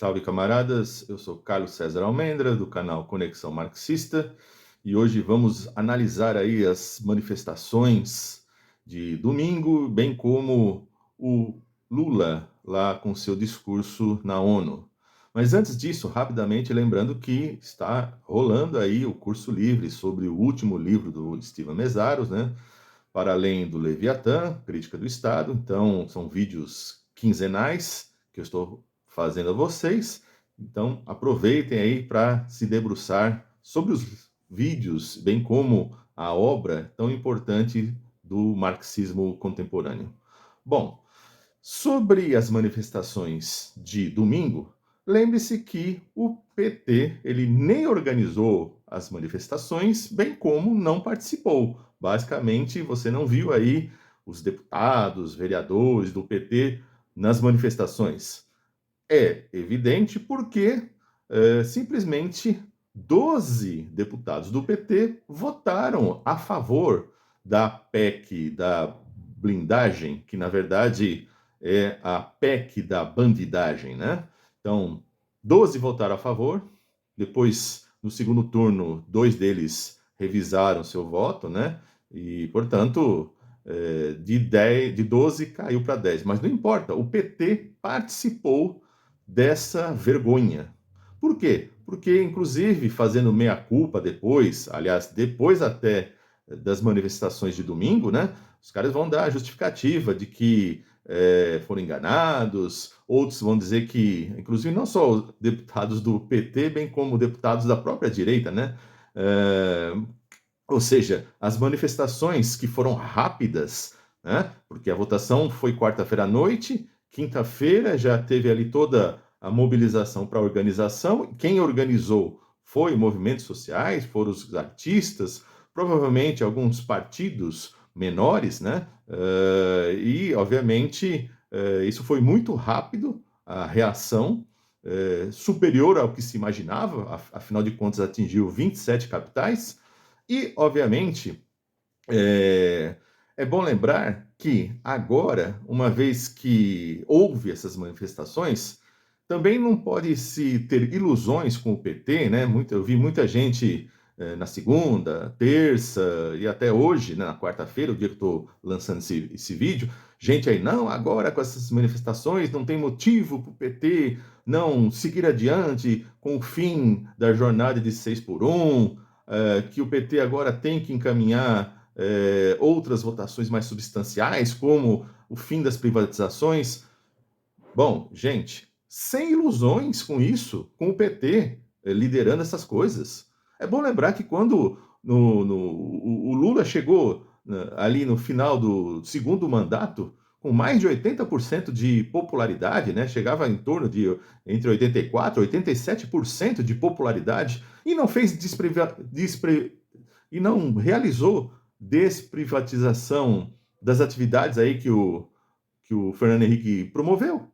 Salve, camaradas! Eu sou Carlos César Almendra, do canal Conexão Marxista, e hoje vamos analisar aí as manifestações de domingo, bem como o Lula lá com seu discurso na ONU. Mas antes disso, rapidamente lembrando que está rolando aí o curso livre sobre o último livro do Steven Mesaros, né? Para além do Leviatã, Crítica do Estado. Então, são vídeos quinzenais que eu estou fazendo a vocês. Então, aproveitem aí para se debruçar sobre os vídeos, bem como a obra tão importante do marxismo contemporâneo. Bom, sobre as manifestações de domingo, lembre-se que o PT ele nem organizou as manifestações, bem como não participou. Basicamente, você não viu aí os deputados, vereadores do PT nas manifestações. É evidente porque simplesmente 12 deputados do PT votaram a favor da PEC da blindagem, que na verdade é a PEC da bandidagem, né? Então, 12 votaram a favor, depois, no segundo turno, 2 deles revisaram seu voto, né? E, portanto, de 12 caiu para 10. Mas não importa, o PT participou dessa vergonha. Por quê? Porque, inclusive, fazendo meia-culpa depois, aliás, depois até das manifestações de domingo, né? Os caras vão dar a justificativa de que foram enganados, outros vão dizer que, inclusive, não só os deputados do PT, bem como deputados da própria direita, né? Ou seja, as manifestações que foram rápidas, né? Porque a votação foi quarta-feira à noite, quinta-feira já teve ali toda a mobilização para a organização. Quem organizou foi movimentos sociais, foram os artistas, provavelmente alguns partidos menores, né? E, obviamente, isso foi muito rápido, a reação, superior ao que se imaginava, afinal de contas atingiu 27 capitais, e, obviamente, é bom lembrar que agora, uma vez que houve essas manifestações, também não pode se ter ilusões com o PT, né? Eu vi muita gente na segunda, terça e até hoje, né, na quarta-feira, o dia que estou lançando esse vídeo, gente aí, não, agora com essas manifestações não tem motivo para o PT não seguir adiante com o fim da jornada de 6 por 1, que o PT agora tem que encaminhar outras votações mais substanciais, como o fim das privatizações. Bom, gente, sem ilusões com isso, com o PT liderando essas coisas. É bom lembrar que quando o Lula chegou ali no final do segundo mandato, com mais de 80% de popularidade, né? Chegava em torno de entre 84% e 87% de popularidade, e não fez e não realizou desprivatização das atividades aí que o Fernando Henrique promoveu.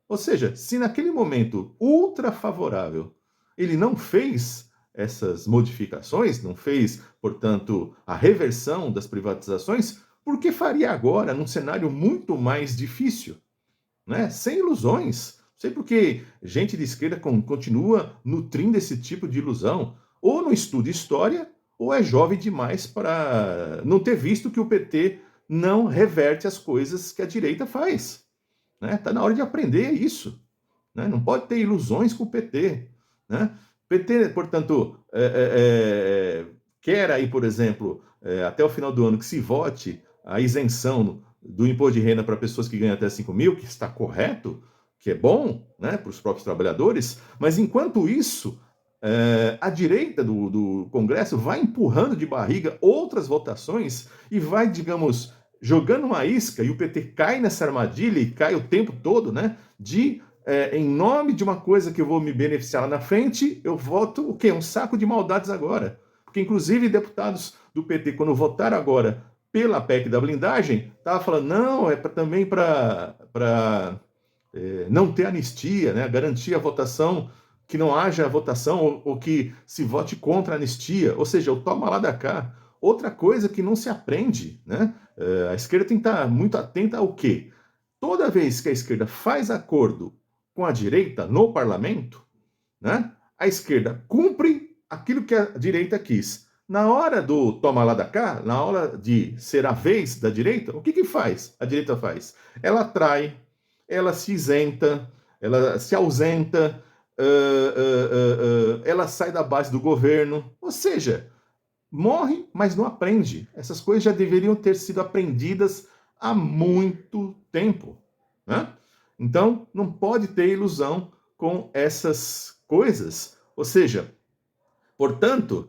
Ou seja, se naquele momento ultra favorável ele não fez essas modificações, não fez, portanto, a reversão das privatizações, por que faria agora num cenário muito mais difícil? Né? Sem ilusões. Não sei por que gente de esquerda continua nutrindo esse tipo de ilusão. Ou não estuda história, ou é jovem demais para não ter visto que o PT não reverte as coisas que a direita faz. Né? Tá na hora de aprender isso. Né? Não pode ter ilusões com o PT. Né? O PT, portanto, quer aí, por exemplo, até o final do ano que se vote a isenção do imposto de renda para pessoas que ganham até 5 mil, que está correto, que é bom, né, para os próprios trabalhadores, mas enquanto isso, a direita do Congresso vai empurrando de barriga outras votações e vai, digamos, jogando uma isca, e o PT cai nessa armadilha e cai o tempo todo, né, de em nome de uma coisa que eu vou me beneficiar lá na frente, eu voto o quê? Um saco de maldades agora. Porque, inclusive, deputados do PT, quando votaram agora pela PEC da blindagem, estavam falando, não, também para não ter anistia, né? Garantir a votação, que não haja votação ou que se vote contra a anistia. Ou seja, o toma lá da cá. Outra coisa que não se aprende, né? A esquerda tem que estar muito atenta ao quê? Toda vez que a esquerda faz acordo com a direita no parlamento, né? A esquerda cumpre aquilo que a direita quis. Na hora do toma lá da cá, na hora de ser a vez da direita, o que faz? A direita faz? Ela trai, ela se isenta, ela se ausenta, ela sai da base do governo. Ou seja, morre, mas não aprende. Essas coisas já deveriam ter sido aprendidas há muito tempo, né? Então, não pode ter ilusão com essas coisas. Ou seja, portanto,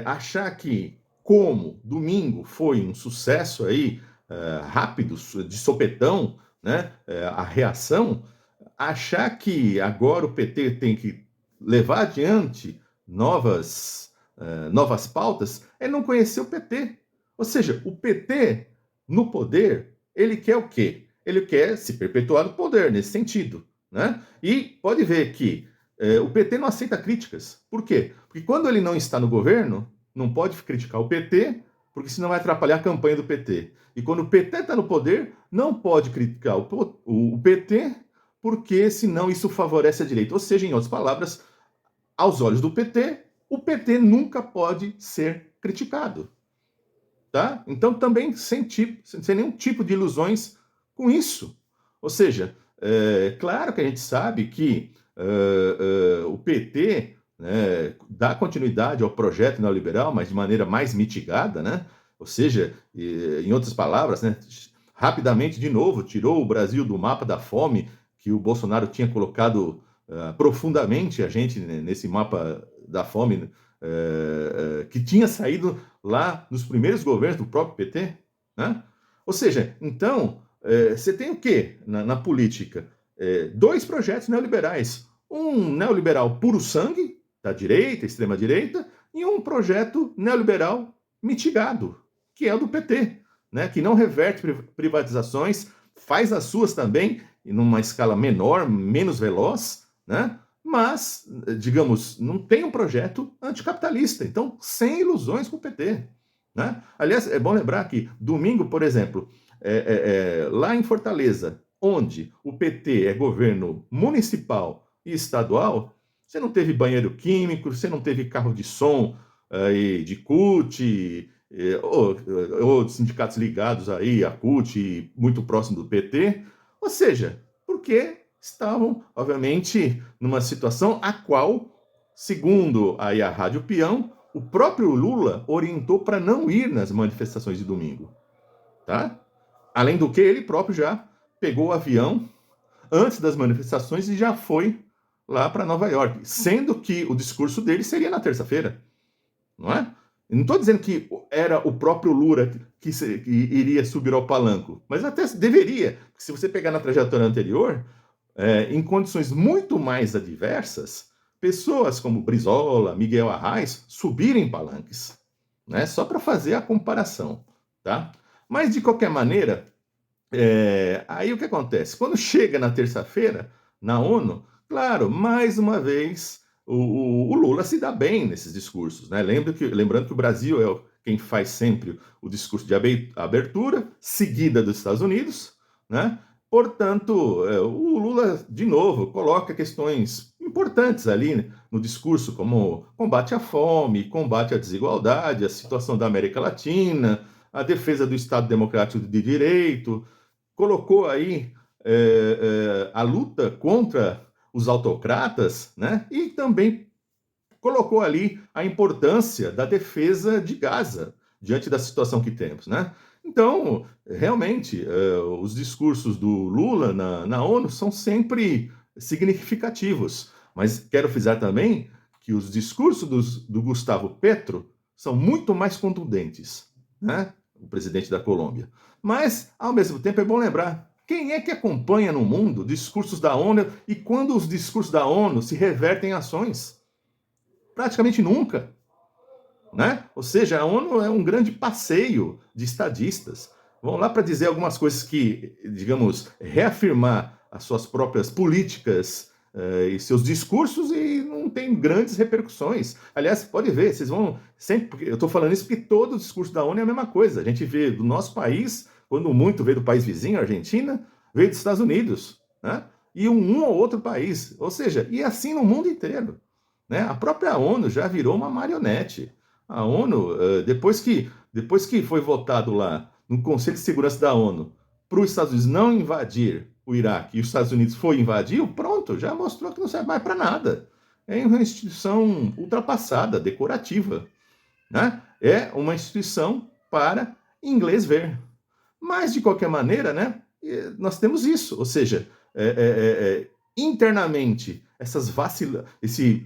achar que, como domingo foi um sucesso aí, rápido, de sopetão, né, a reação, achar que agora o PT tem que levar adiante novas pautas é não conhecer o PT. Ou seja, o PT, no poder, ele quer o quê? Ele quer se perpetuar no poder, nesse sentido, né? E pode ver que o PT não aceita críticas. Por quê? Porque quando ele não está no governo, não pode criticar o PT, porque senão vai atrapalhar a campanha do PT. E quando o PT está no poder, não pode criticar o PT, porque senão isso favorece a direita. Ou seja, em outras palavras, aos olhos do PT, o PT nunca pode ser criticado. Tá? Então, também sem nenhum tipo de ilusões com isso. Ou seja, claro que a gente sabe que o PT, né, dá continuidade ao projeto neoliberal, mas de maneira mais mitigada, né? Ou seja, em outras palavras, né, rapidamente, de novo, tirou o Brasil do mapa da fome, que o Bolsonaro tinha colocado profundamente a gente nesse mapa da fome, que tinha saído lá nos primeiros governos do próprio PT, né? Ou seja, então, você tem o quê na política? Dois projetos neoliberais. Um neoliberal puro sangue, da direita, extrema-direita, e um projeto neoliberal mitigado, que é o do PT, né? Que não reverte privatizações, faz as suas também, em uma escala menor, menos veloz, né? Mas, digamos, não tem um projeto anticapitalista. Então, sem ilusões com o PT. Né? Aliás, é bom lembrar que domingo, por exemplo, lá em Fortaleza, onde o PT é governo municipal e estadual, você não teve banheiro químico, você não teve carro de som de CUT, ou sindicatos ligados aí a CUT, muito próximo do PT. Ou seja, porque estavam, obviamente, numa situação a qual, segundo aí a Rádio Peão, o próprio Lula orientou para não ir nas manifestações de domingo, tá? Além do que, ele próprio já pegou o avião antes das manifestações e já foi lá para Nova York, sendo que o discurso dele seria na terça-feira, não é? Não estou dizendo que era o próprio Lula que iria subir ao palanco, mas até deveria. Se você pegar na trajetória anterior, em condições muito mais adversas, pessoas como Brizola, Miguel Arraes subirem palanques, né? Só para fazer a comparação, tá? Mas de qualquer maneira, aí o que acontece? Quando chega na terça-feira, na ONU, claro, mais uma vez o Lula se dá bem nesses discursos, né? Lembrando que o Brasil é quem faz sempre o discurso de abertura, seguida dos Estados Unidos, né? Portanto, o Lula, de novo, coloca questões importantes ali, né, no discurso, como combate à fome, combate à desigualdade, a situação da América Latina, a defesa do Estado Democrático de Direito, colocou aí a luta contra os autocratas, né? E também colocou ali a importância da defesa de Gaza diante da situação que temos, né? Então, realmente, os discursos do Lula na ONU são sempre significativos, mas quero frisar também que os discursos do Gustavo Petro são muito mais contundentes, né? O presidente da Colômbia. Mas, ao mesmo tempo, é bom lembrar quem é que acompanha no mundo discursos da ONU e quando os discursos da ONU se revertem em ações? Praticamente nunca, né? Ou seja, a ONU é um grande passeio de estadistas. Vão lá para dizer algumas coisas que, digamos, reafirmar as suas próprias políticas e seus discursos e não tem grandes repercussões. Aliás, pode ver, vocês vão sempre. Eu estou falando isso porque todo o discurso da ONU é a mesma coisa. A gente vê do nosso país, quando muito veio do país vizinho, a Argentina, veio dos Estados Unidos, né? e um ou outro país. Ou seja, e assim no mundo inteiro. Né? A própria ONU já virou uma marionete. A ONU, depois que foi votado lá no Conselho de Segurança da ONU para os Estados Unidos não invadir o Iraque e os Estados Unidos foi invadir, pronto, já mostrou que não serve mais para nada. É uma instituição ultrapassada, decorativa. Né? É uma instituição para inglês ver. Mas, de qualquer maneira, né, nós temos isso. Ou seja, internamente,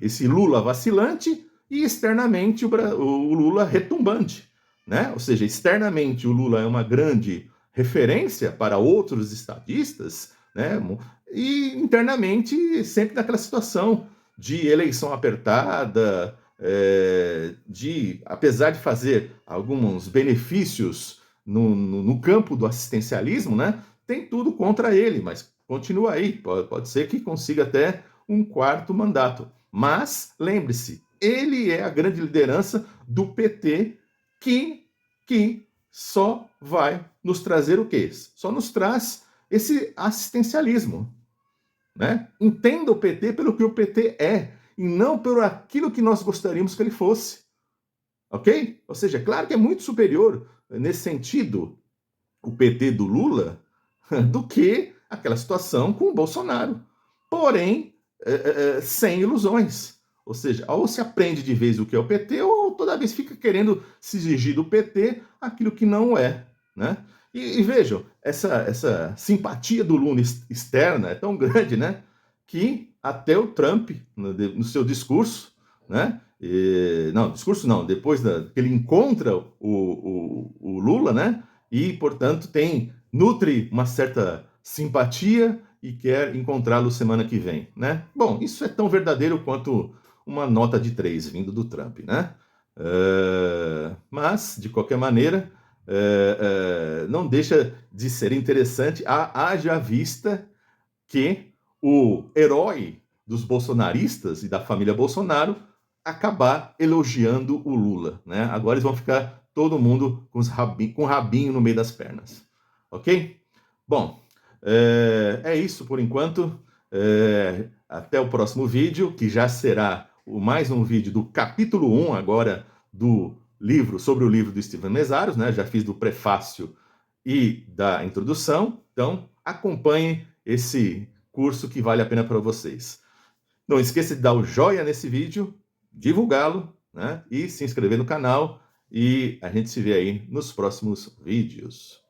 esse Lula vacilante e externamente o Lula retumbante. Né? Ou seja, externamente o Lula é uma grande referência para outros estadistas, né? E internamente sempre naquela situação de eleição apertada, apesar de fazer alguns benefícios no campo do assistencialismo, né, tem tudo contra ele, mas continua aí, pode ser que consiga até um quarto mandato. Mas, lembre-se, ele é a grande liderança do PT que só vai nos trazer o quê? Só nos traz esse assistencialismo. Né? Entenda o PT pelo que o PT é, e não pelo aquilo que nós gostaríamos que ele fosse. Ok? Ou seja, claro que é muito superior, nesse sentido, o PT do Lula do que aquela situação com o Bolsonaro. Porém, sem ilusões. Ou seja, ou se aprende de vez o que é o PT, ou toda vez fica querendo se exigir do PT aquilo que não é. Né? E vejam, essa simpatia do Lula externa é tão grande, né, que até o Trump, no seu discurso, né, discurso não, depois que ele encontra o Lula, né, e, portanto, nutre uma certa simpatia e quer encontrá-lo semana que vem, né? Bom, isso é tão verdadeiro quanto uma nota de 3 vindo do Trump, né? Mas, de qualquer maneira, não deixa de ser interessante, haja vista que o herói dos bolsonaristas e da família Bolsonaro acabar elogiando o Lula, né? Agora eles vão ficar todo mundo com o rabinho no meio das pernas, ok? Bom, é isso por enquanto. Até o próximo vídeo, que já será mais um vídeo do capítulo 1 agora do livro, sobre o livro do Steven Mesaros, né? Já fiz do prefácio e da introdução, então acompanhe esse curso que vale a pena para vocês. Não esqueça de dar o joinha nesse vídeo, divulgá-lo, né? E se inscrever no canal, e a gente se vê aí nos próximos vídeos.